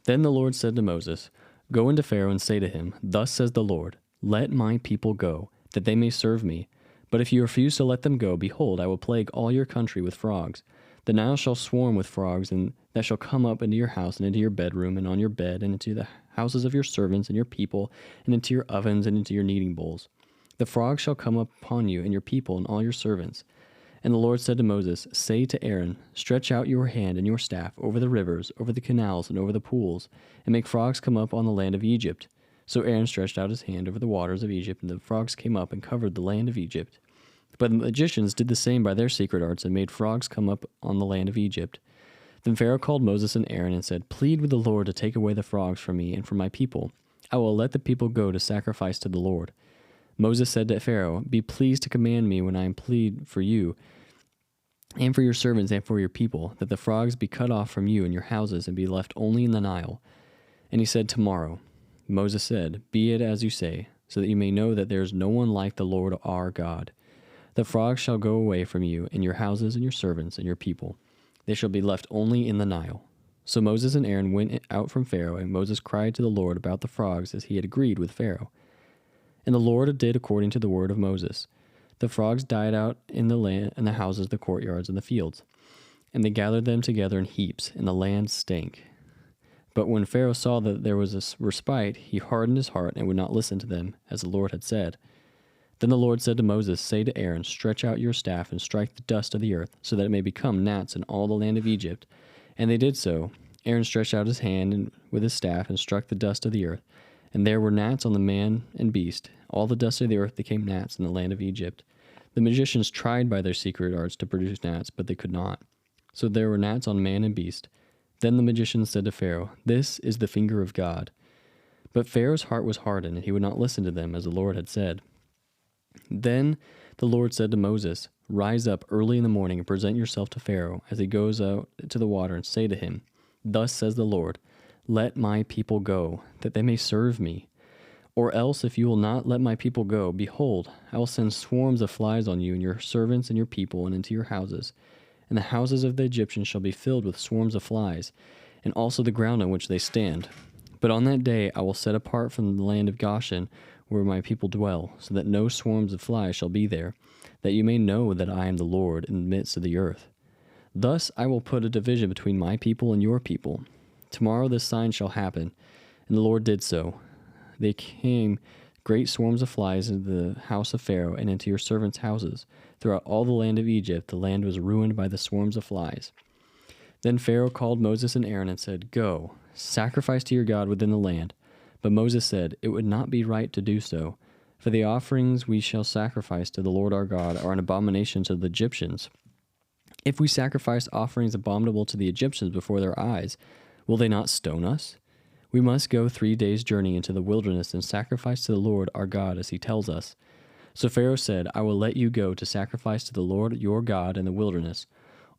Then the Lord said to Moses, Go into Pharaoh and say to him, Thus says the Lord, Let my people go, that they may serve me. But if you refuse to let them go, behold, I will plague all your country with frogs. The Nile shall swarm with frogs, and that shall come up into your house, and into your bedroom, and on your bed, and into the houses of your servants and your people, and into your ovens, and into your kneading bowls. The frogs shall come upon you, and your people, and all your servants. And the Lord said to Moses, Say to Aaron, Stretch out your hand and your staff over the rivers, over the canals, and over the pools, and make frogs come up on the land of Egypt. So Aaron stretched out his hand over the waters of Egypt, and the frogs came up and covered the land of Egypt. But the magicians did the same by their secret arts, and made frogs come up on the land of Egypt. Then Pharaoh called Moses and Aaron and said, Plead with the Lord to take away the frogs from me and from my people. I will let the people go to sacrifice to the Lord. Moses said to Pharaoh, Be pleased to command me when I plead for you, and for your servants and for your people, that the frogs be cut off from you and your houses, and be left only in the Nile. And he said, Tomorrow. Moses said, Be it as you say, so that you may know that there is no one like the Lord our God. The frogs shall go away from you, and your houses, and your servants, and your people. They shall be left only in the Nile. So Moses and Aaron went out from Pharaoh, and Moses cried to the Lord about the frogs, as he had agreed with Pharaoh. And the Lord did according to the word of Moses. The frogs died out in the land, and the houses, the courtyards, and the fields. And they gathered them together in heaps, and the land stank. But when Pharaoh saw that there was a respite, he hardened his heart and would not listen to them, as the Lord had said. Then the Lord said to Moses, Say to Aaron, Stretch out your staff and strike the dust of the earth, so that it may become gnats in all the land of Egypt. And they did so. Aaron stretched out his hand with his staff and struck the dust of the earth. And there were gnats on the man and beast. All the dust of the earth became gnats in the land of Egypt. The magicians tried by their secret arts to produce gnats, but they could not. So there were gnats on man and beast. Then the magicians said to Pharaoh, This is the finger of God. But Pharaoh's heart was hardened, and he would not listen to them, as the Lord had said. Then the Lord said to Moses, Rise up early in the morning and present yourself to Pharaoh as he goes out to the water, and say to him, Thus says the Lord, Let my people go, that they may serve me. Or else, if you will not let my people go, behold, I will send swarms of flies on you and your servants and your people and into your houses. And the houses of the Egyptians shall be filled with swarms of flies, and also the ground on which they stand. But on that day I will set apart from the land of Goshen, where my people dwell, so that no swarms of flies shall be there, that you may know that I am the Lord in the midst of the earth. Thus I will put a division between my people and your people. Tomorrow this sign shall happen. And the Lord did so. They came great swarms of flies into the house of Pharaoh and into your servants' houses. Throughout all the land of Egypt, the land was ruined by the swarms of flies. Then Pharaoh called Moses and Aaron and said, Go, sacrifice to your God within the land. But Moses said, It would not be right to do so, for the offerings we shall sacrifice to the Lord our God are an abomination to the Egyptians. If we sacrifice offerings abominable to the Egyptians before their eyes, will they not stone us? We must go 3 days' journey into the wilderness and sacrifice to the Lord our God as he tells us. So Pharaoh said, I will let you go to sacrifice to the Lord your God in the wilderness.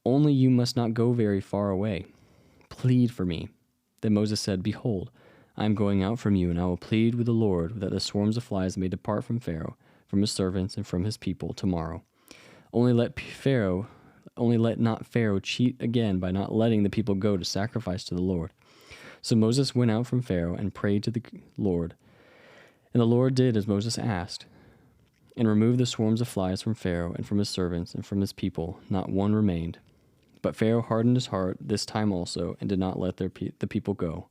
Only you must not go very far away. Plead for me. Then Moses said, Behold, I am going out from you, and I will plead with the Lord that the swarms of flies may depart from Pharaoh, from his servants, and from his people tomorrow. Only let not Pharaoh cheat again by not letting the people go to sacrifice to the Lord. So Moses went out from Pharaoh and prayed to the Lord. And the Lord did as Moses asked, and removed the swarms of flies from Pharaoh and from his servants and from his people. Not one remained. But Pharaoh hardened his heart this time also, and did not let the people go.